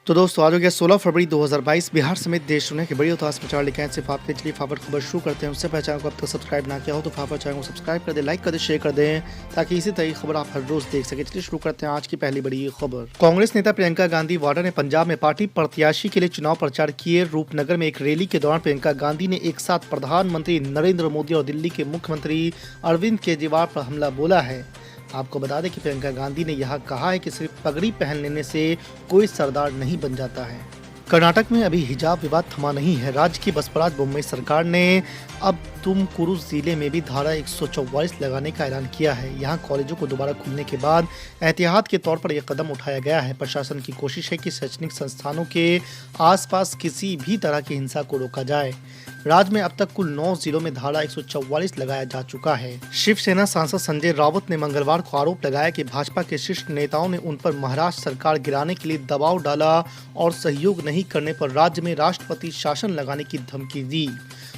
तो दोस्तों आज हो गया 16 फरवरी 2022। बिहार समेत देश दुनिया के बड़ी और ताज़ा समाचार लेके आए सिर्फ आपके लिए फाफर खबर शुरू करते हैं। उससे पहले चैनल को अब तक सब्सक्राइब ना किया हो तो फाफर चैनल को सब्सक्राइब कर दें, लाइक कर दें, शेयर कर दें ताकि इसी तरह की खबर आप हर रोज देख सकें। चलिए शुरू करते हैं आज की पहली बड़ी खबर। कांग्रेस नेता प्रियंका गांधी वाड्रा ने पंजाब में पार्टी प्रत्याशी के लिए चुनाव प्रचार किए। रूपनगर में एक रैली के दौरान प्रियंका गांधी ने एक साथ प्रधानमंत्री नरेंद्र मोदी और दिल्ली के मुख्यमंत्री अरविंद केजरीवाल पर हमला बोला है। आपको बता दें कि प्रियंका गांधी ने यह कहा है कि सिर्फ पगड़ी पहन लेने से कोई सरदार नहीं बन जाता है। कर्नाटक में अभी हिजाब विवाद थमा नहीं है। राज्य की बसपराज बोम्मई सरकार ने अब तुमकुरू जिले में भी धारा 144 लगाने का ऐलान किया है। यहाँ कॉलेजों को दोबारा खुलने के बाद एहतियात के तौर पर यह कदम उठाया गया है। प्रशासन की कोशिश है कि शैक्षणिक संस्थानों के आसपास किसी भी तरह की हिंसा को रोका जाए। राज्य में अब तक कुल 9 जिलों में धारा 144 लगाया जा चुका है। शिवसेना सांसद संजय राउत ने मंगलवार को आरोप लगाया कि भाजपा के शीर्ष नेताओं ने उन पर महाराष्ट्र सरकार गिराने के लिए दबाव डाला और सहयोग नहीं करने पर राज्य में राष्ट्रपति शासन लगाने की धमकी दी।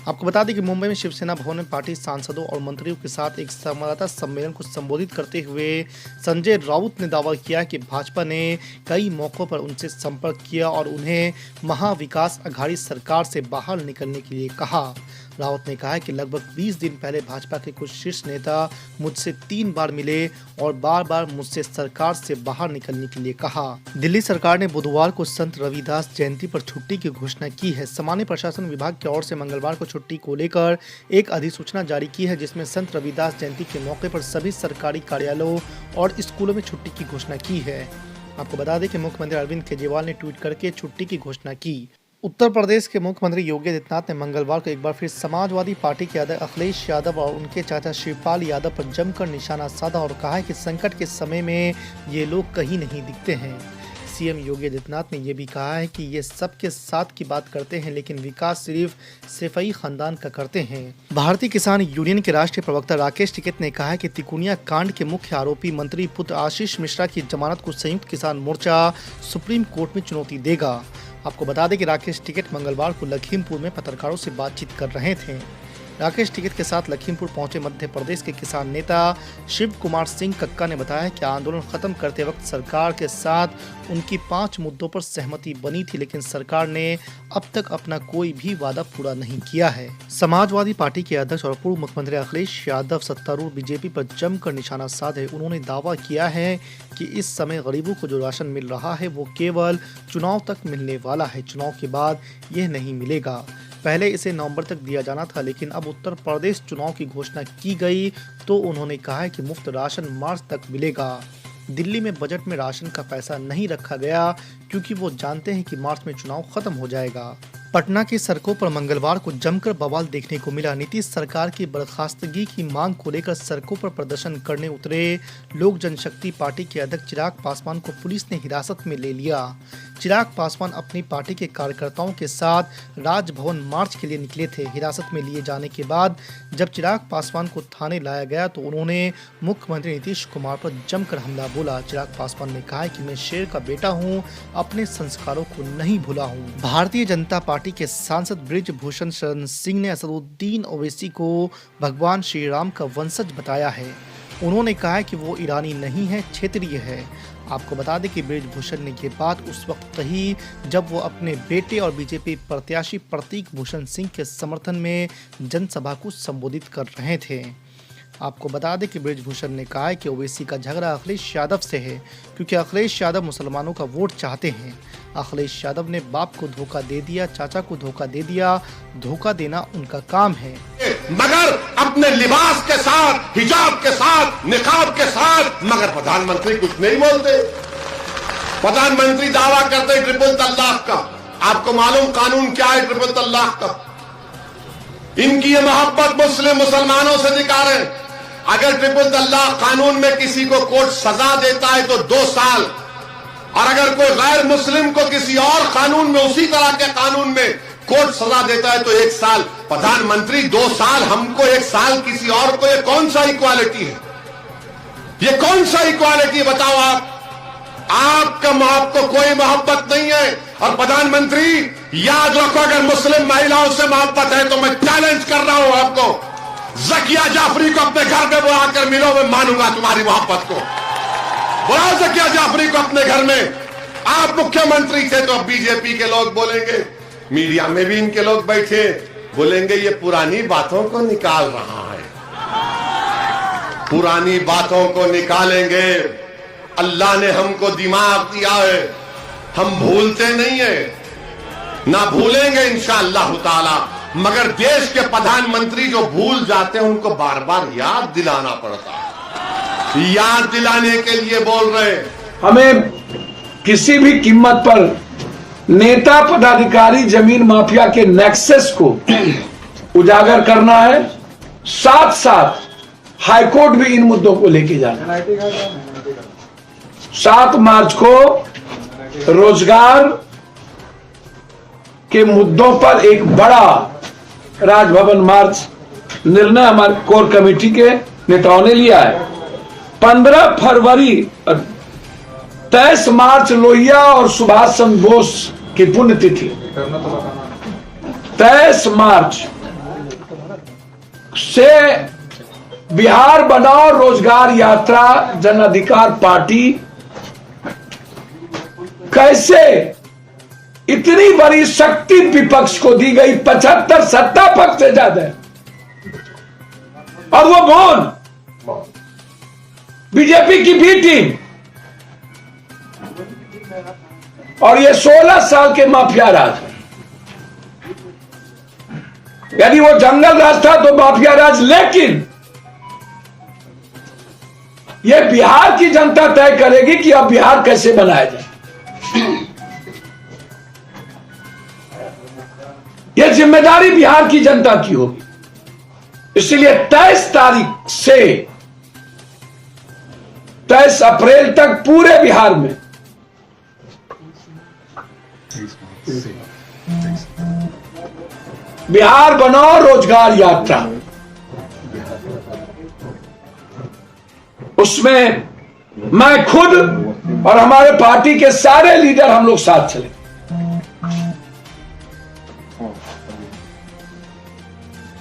आपको बता दें कि मुंबई में शिवसेना भवन में पार्टी सांसदों और मंत्रियों के साथ एक संवाददाता सम्मेलन को संबोधित करते हुए संजय राउत ने दावा किया कि भाजपा ने कई मौकों पर उनसे संपर्क किया और उन्हें महाविकास अघाड़ी सरकार से बाहर निकलने के लिए कहा। राउत ने कहा कि लगभग 20 दिन पहले भाजपा के कुछ शीर्ष नेता मुझसे 3 बार मिले और बार बार मुझसे सरकार से बाहर निकलने के लिए कहा। दिल्ली सरकार ने बुधवार को संत रविदास जयंती पर छुट्टी की घोषणा की है। सामान्य प्रशासन विभाग की ओर से मंगलवार को छुट्टी को लेकर एक अधिसूचना जारी की है, जिसमें संत रविदास जयंती के मौके पर सभी सरकारी कार्यालयों और स्कूलों में छुट्टी की घोषणा की है। आपको बता दें कि मुख्यमंत्री अरविंद केजरीवाल ने ट्वीट करके छुट्टी की घोषणा की। उत्तर प्रदेश के मुख्यमंत्री योगी आदित्यनाथ ने मंगलवार को एक बार फिर समाजवादी पार्टी के अध्यक्ष अखिलेश यादव और उनके चाचा शिवपाल यादव पर जमकर निशाना साधा और कहा है कि संकट के समय में ये लोग कहीं नहीं दिखते हैं। सीएम योगी आदित्यनाथ ने यह भी कहा है कि ये सबके साथ की बात करते हैं, लेकिन विकास सिर्फ सैफई खानदान का करते हैं। भारतीय किसान यूनियन के राष्ट्रीय प्रवक्ता राकेश टिकैत ने कहा है कि तिकोनिया कांड के मुख्य आरोपी मंत्री पुत्र आशीष मिश्रा की जमानत को संयुक्त किसान मोर्चा सुप्रीम कोर्ट में चुनौती देगा। आपको बता दें कि राकेश टिकैत मंगलवार को लखीमपुर में पत्रकारों से बातचीत कर रहे थे। राकेश टिकैत के साथ लखीमपुर पहुंचे मध्य प्रदेश के किसान नेता शिव कुमार सिंह कक्का ने बताया कि आंदोलन खत्म करते वक्त सरकार के साथ उनकी 5 मुद्दों पर सहमति बनी थी, लेकिन सरकार ने अब तक अपना कोई भी वादा पूरा नहीं किया है। समाजवादी पार्टी के अध्यक्ष और पूर्व मुख्यमंत्री अखिलेश यादव सत्तारूढ़ बीजेपी पर जमकर निशाना साधे। उन्होंने दावा किया है कि इस समय गरीबों को जो राशन मिल रहा है वो केवल चुनाव तक मिलने वाला है, चुनाव के बाद यह नहीं मिलेगा। पहले इसे नवंबर तक दिया जाना था, लेकिन अब उत्तर प्रदेश चुनाव की घोषणा की गई तो उन्होंने कहा है कि मुफ्त राशन मार्च तक मिलेगा। दिल्ली में बजट में राशन का पैसा नहीं रखा गया क्योंकि वो जानते हैं कि मार्च में चुनाव खत्म हो जाएगा। पटना की सड़कों पर मंगलवार को जमकर बवाल देखने को मिला। नीतीश सरकार की बर्खास्तगी की मांग को लेकर सड़कों पर प्रदर्शन करने उतरे लोक जनशक्ति पार्टी के अध्यक्ष चिराग पासवान को पुलिस ने हिरासत में ले लिया। चिराग पासवान अपनी पार्टी के कार्यकर्ताओं के साथ राजभवन मार्च के लिए निकले थे। हिरासत में लिए जाने के बाद जब चिराग पासवान को थाने लाया गया तो उन्होंने मुख्यमंत्री नीतीश कुमार पर जमकर हमला बोला। चिराग पासवान ने कहा कि मैं शेर का बेटा हूं, अपने संस्कारों को नहीं भूला हूं। भारतीय जनता पार्टी के सांसद ब्रिजभूषण शरण सिंह ने असदुद्दीन ओवैसी को भगवान श्री राम का वंशज बताया है। उन्होंने कहा कि वो ईरानी नहीं है, क्षेत्रीय है। आपको बता दें कि ब्रिजभूषण ने ये बात उस वक्त कही जब वो अपने बेटे और बीजेपी प्रत्याशी प्रतीक भूषण सिंह के समर्थन में जनसभा को संबोधित कर रहे थे। आपको बता दें कि ब्रिजभूषण ने कहा है कि ओवैसी का झगड़ा अखिलेश यादव से है, क्योंकि अखिलेश यादव मुसलमानों का वोट चाहते हैं। अखिलेश यादव ने बाप को धोखा दे दिया, चाचा को धोखा दे दिया, धोखा देना उनका काम है। मगर अपने लिबास के साथ, हिजाब के साथ, निकाब के साथ, मगर प्रधानमंत्री कुछ नहीं बोलते। प्रधानमंत्री दावा करते ट्रिपल तलाक का। आपको मालूम कानून क्या है ट्रिपल तलाक का? इनकी ये मोहब्बत मुसलमानों से दिखा रहे हैं। अगर ट्रिपल तलाक कानून में किसी को कोर्ट सजा देता है तो 2 साल, और अगर कोई गैर मुस्लिम को किसी और कानून में, उसी तरह के कानून में कोर्ट सजा देता है तो 1 साल। प्रधानमंत्री 2 साल, हमको 1 साल, किसी और को, ये कौन सा इक्वालिटी है? ये कौन सा इक्वालिटी बताओ आप? आपको कोई मोहब्बत नहीं है। और प्रधानमंत्री याद रखो, अगर मुस्लिम महिलाओं से मोहब्बत है तो मैं चैलेंज कर रहा हूं आपको, जकिया जाफरी को अपने घर में बुलाकर मिलो, मैं मानूंगा तुम्हारी मोहब्बत को। बुलाओ जकिया जाफरी को अपने घर में, आप मुख्यमंत्री थे तो अब बीजेपी के लोग बोलेंगे, मीडिया में भी इनके लोग बैठे बोलेंगे ये पुरानी बातों को निकाल रहा है। पुरानी बातों को निकालेंगे। अल्लाह ने हमको दिमाग दिया है, हम भूलते नहीं है, ना भूलेंगे इंशाअल्लाह ताला। मगर देश के प्रधानमंत्री जो भूल जाते हैं उनको बार बार याद दिलाना पड़ता है। याद दिलाने के लिए बोल रहे हैं। हमें किसी भी कीमत पर नेता पदाधिकारी जमीन माफिया के नेक्सस को उजागर करना है। साथ साथ हाईकोर्ट भी इन मुद्दों को लेके जाना है। 7 मार्च को रोजगार के मुद्दों पर एक बड़ा राजभवन मार्च निर्णय हमारे कोर कमेटी के नेताओं ने लिया है। 15 फरवरी 23 मार्च लोहिया और सुभाष चंद्र बोस की पुण्यतिथि। 23 मार्च से बिहार बनाओ रोजगार यात्रा जन अधिकार पार्टी कैसे इतनी बड़ी शक्ति विपक्ष को दी गई, 75 सत्ता पक्ष से ज्यादा, और वो कौन? बीजेपी की बी टीम। और ये 16 साल के माफिया राज। यदि वो जंगल राज था तो माफिया राज, लेकिन ये बिहार की जनता तय करेगी कि अब बिहार कैसे बनाया जाए। ये जिम्मेदारी बिहार की जनता की होगी। इसलिए 23 तारीख से 23 अप्रैल तक पूरे बिहार में बिहार बनाओ रोजगार यात्रा, उसमें मैं खुद और हमारे पार्टी के सारे लीडर हम लोग साथ चले।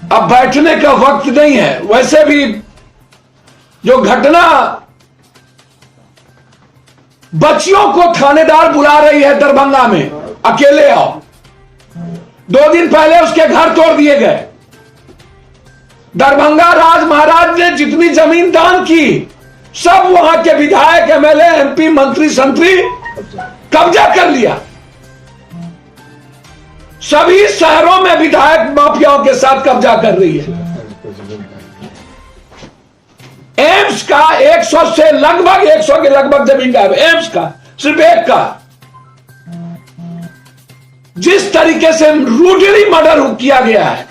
अब बैठने का वक्त नहीं है। वैसे भी जो घटना बच्चियों को थानेदार बुला रही है दरभंगा में, अकेले आओ, 2 दिन पहले उसके घर तोड़ दिए गए। दरभंगा राज महाराज ने जितनी जमीन दान की सब वहां के विधायक, एमएलए, एमपी, मंत्री, संतरी कब्जा कर लिया। सभी शहरों में विधायक माफियाओं के साथ कब्जा कर रही है। एम्स का 100 से लगभग 100 के लगभग जमीन का है। एम्स का सिर्फ एक का जिस तरीके से रूटली मर्डर किया गया है,